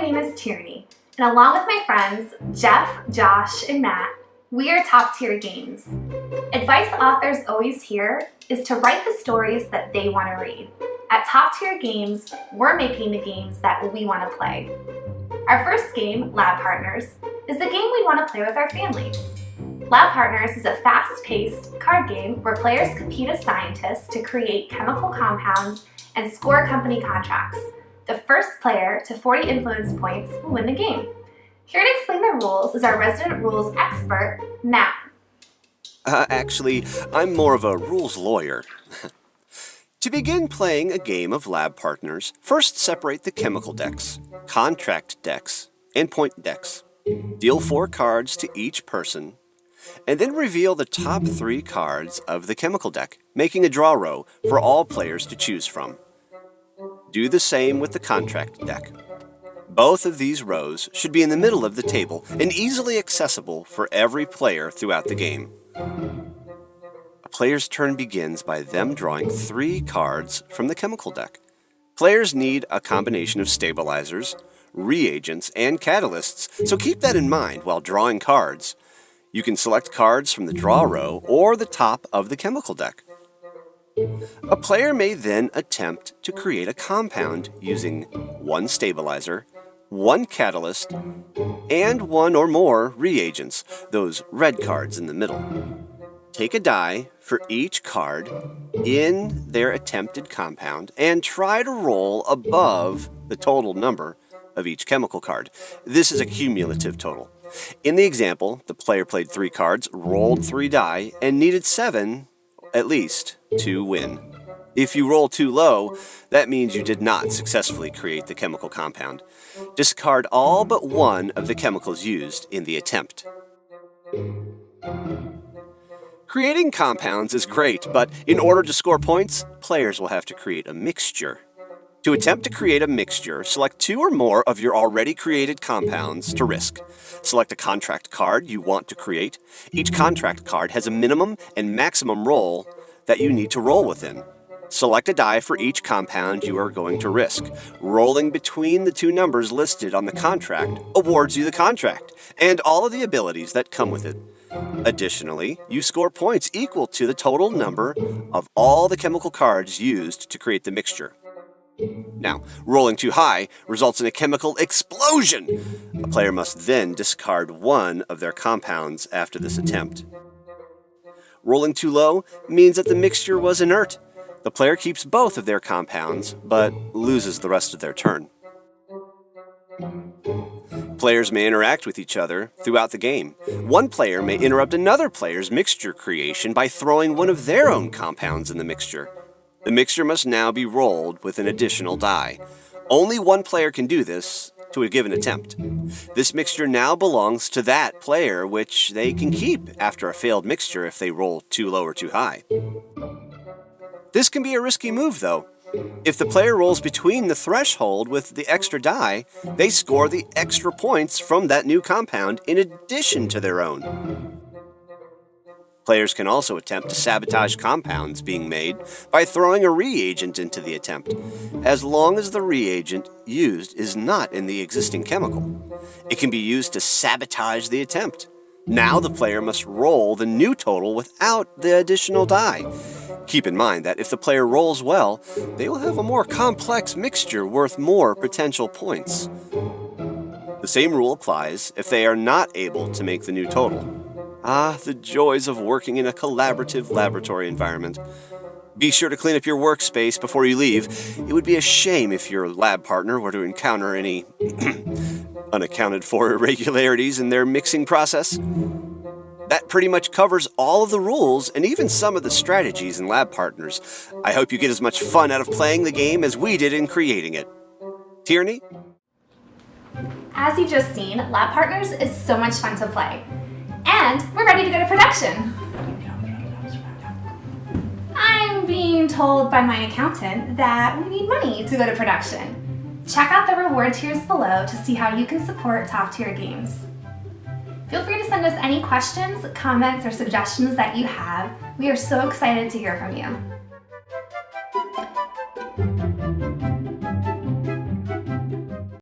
name is Tierney, and along with my friends Jeff, Josh, and Matt, we are Top Tier Games. Advice authors always hear is to write the stories that they want to read. At Top Tier Games, we're making the games that we want to play. Our first game, Lab Partners, is the game we want to play with our families. Lab Partners is a fast-paced card game where players compete as scientists to create chemical compounds and score company contracts. The first player to 40 influence points will win the game. Here to explain the rules is our resident rules expert, Matt. Actually, I'm more of a rules lawyer. To begin playing a game of Lab Partners, first separate the chemical decks, contract decks, and point decks. Deal 4 cards to each person, and then reveal the top 3 cards of the chemical deck, making a draw row for all players to choose from. Do the same with the contract deck. Both of these rows should be in the middle of the table and easily accessible for every player throughout the game. A player's turn begins by them drawing 3 cards from the chemical deck. Players need a combination of stabilizers, reagents, and catalysts, so keep that in mind while drawing cards. You can select cards from the draw row or the top of the chemical deck. A player may then attempt to create a compound using 1 stabilizer, 1 catalyst, and 1 or more reagents, those red cards in the middle. Take a die for each card in their attempted compound and try to roll above the total number of each chemical card. This is a cumulative total. In the example, the player played 3 cards, rolled 3 die, and needed 7 at least to win. If you roll too low, that means you did not successfully create the chemical compound. Discard all but 1 of the chemicals used in the attempt. Creating compounds is great, but in order to score points, players will have to create a mixture. To attempt to create a mixture, select 2 or more of your already created compounds to risk. Select a contract card you want to create. Each contract card has a minimum and maximum roll that you need to roll within. Select a die for each compound you are going to risk. Rolling between the 2 numbers listed on the contract awards you the contract and all of the abilities that come with it. Additionally, you score points equal to the total number of all the chemical cards used to create the mixture. Now, rolling too high results in a chemical explosion. A player must then discard 1 of their compounds after this attempt. Rolling too low means that the mixture was inert. The player keeps both of their compounds, but loses the rest of their turn. Players may interact with each other throughout the game. One player may interrupt another player's mixture creation by throwing 1 of their own compounds in the mixture. The mixture must now be rolled with an additional die. Only 1 player can do this to a given attempt. This mixture now belongs to that player, which they can keep after a failed mixture if they roll too low or too high. This can be a risky move, though. If the player rolls between the threshold with the extra die, they score the extra points from that new compound in addition to their own. Players can also attempt to sabotage compounds being made by throwing a reagent into the attempt, as long as the reagent used is not in the existing chemical. It can be used to sabotage the attempt. Now the player must roll the new total without the additional die. Keep in mind that if the player rolls well, they will have a more complex mixture worth more potential points. The same rule applies if they are not able to make the new total. Ah, the joys of working in a collaborative laboratory environment. Be sure to clean up your workspace before you leave. It would be a shame if your lab partner were to encounter any unaccounted for irregularities in their mixing process. That pretty much covers all of the rules and even some of the strategies in Lab Partners. I hope you get as much fun out of playing the game as we did in creating it. Tierney? As you've just seen, Lab Partners is so much fun to play. And we're ready to go to production. I'm being told by my accountant that we need money to go to production. Check out the reward tiers below to see how you can support Top Tier Games. Feel free to send us any questions, comments, or suggestions that you have. We are so excited to hear from you.